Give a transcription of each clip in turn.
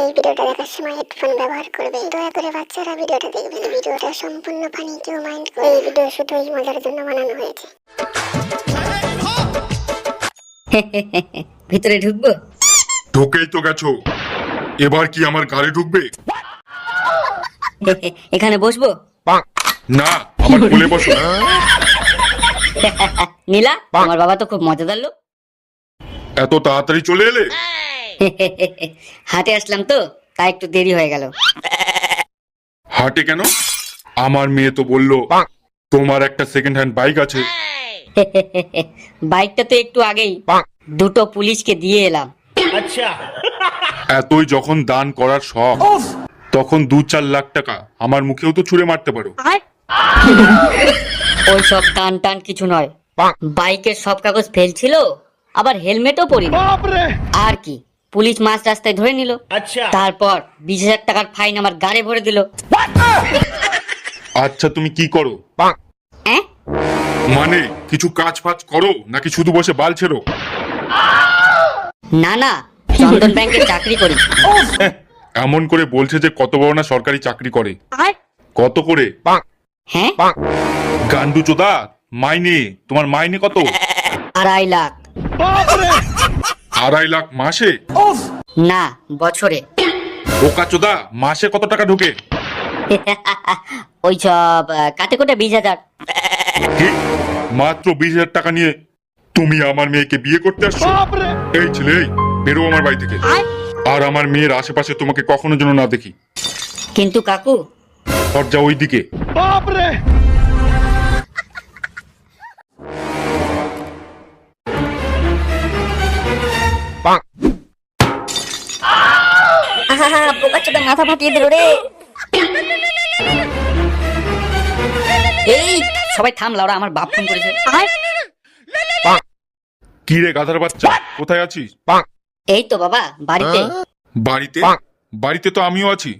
এই ভিডিওটা দেখার সময় হেডফোন ব্যবহার করবে। দয়া করে বাচ্চারা ভিডিওটা দেখবেন। ভিডিওটা সম্পূর্ণ ফানি, কেউ মাইন্ড করে। এই ভিডিও শুধু এই মজার জন্য বানানো হয়েছে। ভিতরে ঢুকবো? ঢোকেই তো গেছো, এবার কি আমার গাড়ি ঢুকবে? এখানে বসবো? না, আমার কোলে বসো। নীলা, আমার বাবা তো খুব মজাদার লোক। এত তাড়াতাড়ি চলে এলে? হাটে আসলাম তো, তাই একটু দেরি হয়ে গেল। হাটে কেন? আমার মেয়ে তো বললো তোমার একটা সেকেন্ড হ্যান্ড বাইক আছে। বাইকটা তো একটু আগেই দুটো পুলিশকে দিয়ে এলাম। এতই যখন দান করার শখ, তখন 2-4 লাখ টাকা আমার মুখেও তো ছুঁড়ে মারতে পারো। ওই সব টান টান কিছু নয়, বাইকের সব কাগজ ফেল ছিল, আবার হেলমেটও পরিনি। আর কি, পুলিশ মাঝ রাস্তায় ধরে নিল, তারপর 20,000 টাকার ফাইন আমার গাড়ি ভরে দিল। আচ্ছা, তুমি কি করো? হ্যাঁ? মানে কিছু কাজ ফাজ করো নাকি শুধু বসে বাল ছেড়ো? না না, চন্দন ব্যাংকে চাকরি করি। এমন করে বলছে যে কত বড় না সরকারি চাকরি করে। কত করে? হ্যাঁ, গান্ডু চোদা, মাইনে তোমার মাইনে কত? 2.5 লাখ। 2.5 লাখ মাসে? না, বছরে। বোকা চোদা, মাসে কত টাকা ঢোকে? ওই সব কাটে কোটে 20,000। কি? মাত্র 20,000 টাকা নিয়ে তুমি আমার মেয়েকে বিয়ে করতে আসছো? এই ছেলে, এই বেরো আমার বাড়ি থেকে। আর আমার মেয়ের আশেপাশে তোমাকে কখনো যেন না দেখি। কিন্তু কাকু, দরজা ওই দিকে। বোকাচোদা মাথা ফাটিয়ে দিল রে। এই সবাই থাম, লাউরা, আমার বাপ ফোন করেছে। কি রে গাধার বাচ্চা, কোথায় আছিস? এই তো বাবা, বাড়িতে। বাড়িতে? বাড়িতে তো আমিও আছি।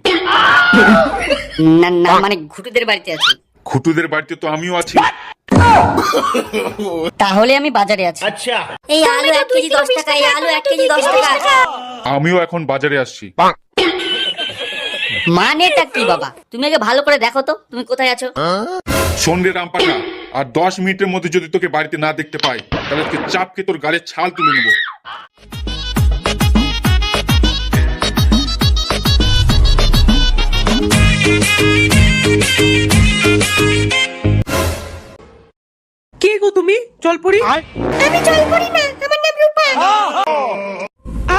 না না, মানে ঘুটুদের বাড়িতে আছি। খুটুদের বাড়িতে তো আমিও আছি। তাহলে আমি বাজারে আছি। এই আলু 1 কেজি 10 টাকা, এই আলু 1 কেজি 10 টাকা। আমিও এখন বাজারে আসছি। মানেটা কি বাবা? তুমি আগে ভালো করে দেখো তো তুমি কোথায় আছো। শোন রে রামপাকা, আর 10 মিনিটের মধ্যে যদি তোকে বাড়িতে না দেখতে পাই, তাহলে তোকে চাপকে তোর গালের ছাল তুলে নেবো। কে গো তুমি? জলপরি? আমি জলপরি না, আমার নাম রূপা।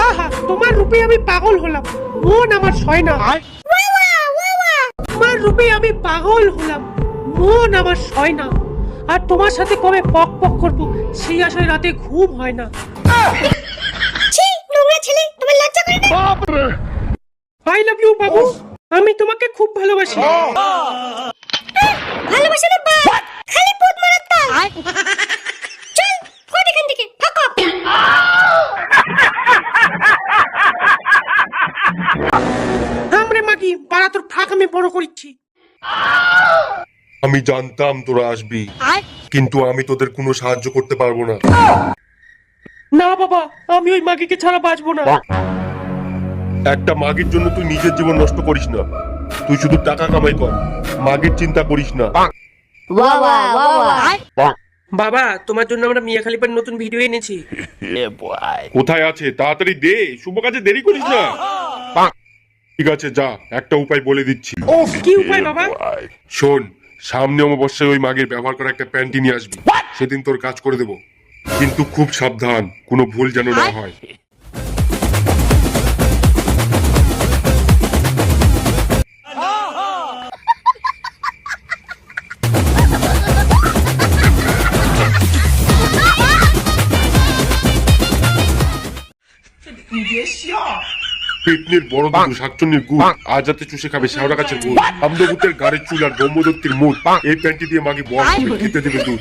আহা, তোমার রূপে আমি পাগল হলাম, মন আমার সয় না। তোমার রূপে আমি পাগল হলাম, মন আমার সয় না। আর তোমার সাথে কবে পক পক করবো সেই আশায় রাতে ঘুম হয় না। ছি, নোংরা ছেলে, তোমার লজ্জা করে না? আই লাভ ইউ বাবু, আমি তোমাকে খুব ভালোবাসি। ভালোবাসা না বাদ, খালি পুত মারাত পাল। চল, ফট এখান থেকে, ফাক অফ। আমরে মাগি, পাড়া তোর ফাঁক আমি বড় করিচ্ছি। আমি জানতাম তোরা আসবি, কিন্তু আমি তোদের কোনো সাহায্য করতে পারবো না। না বাবা, আমি ওই মাগিকে ছাড়া বাঁচবো না। একটা মাগির জন্য তুই নিজের জীবন নষ্ট করিস না। তুই শুধু টাকা কামাই কর, মাগির চিন্তা করিস না। ওয়া ওয়া ওয়া ওয়া। বাবা, তোমার জন্য আমরা মিয়া খালিফার নতুন ভিডিও এনেছি। কোথায় আছে? তাড়াতাড়ি দে, শুভ কাজে দেরি করিস না। ঠিক আছে, যা, একটা উপায় বলে দিচ্ছি। কি উপায় বাবা? শোন, সামনে অমাবস্যায় ওই মাগের ব্যবহার করা একটা প্যান্টি নিয়ে আসবি। সেদিন তোর কাজ করে দেব, কিন্তু খুব সাবধান, কোনো ভুল যেন না হয়। পেটনির বড় দুধ, শাকচুন্নির গুড়, আজ রাতে চুষে খাবে শেওড়া গাছের গুড়, আমদভূতের গাড়ির চুল আর ব্রহ্মদত্তির মুখ। এই প্যান্টি দিয়ে মাগি বস খেতে দেবে দুধ।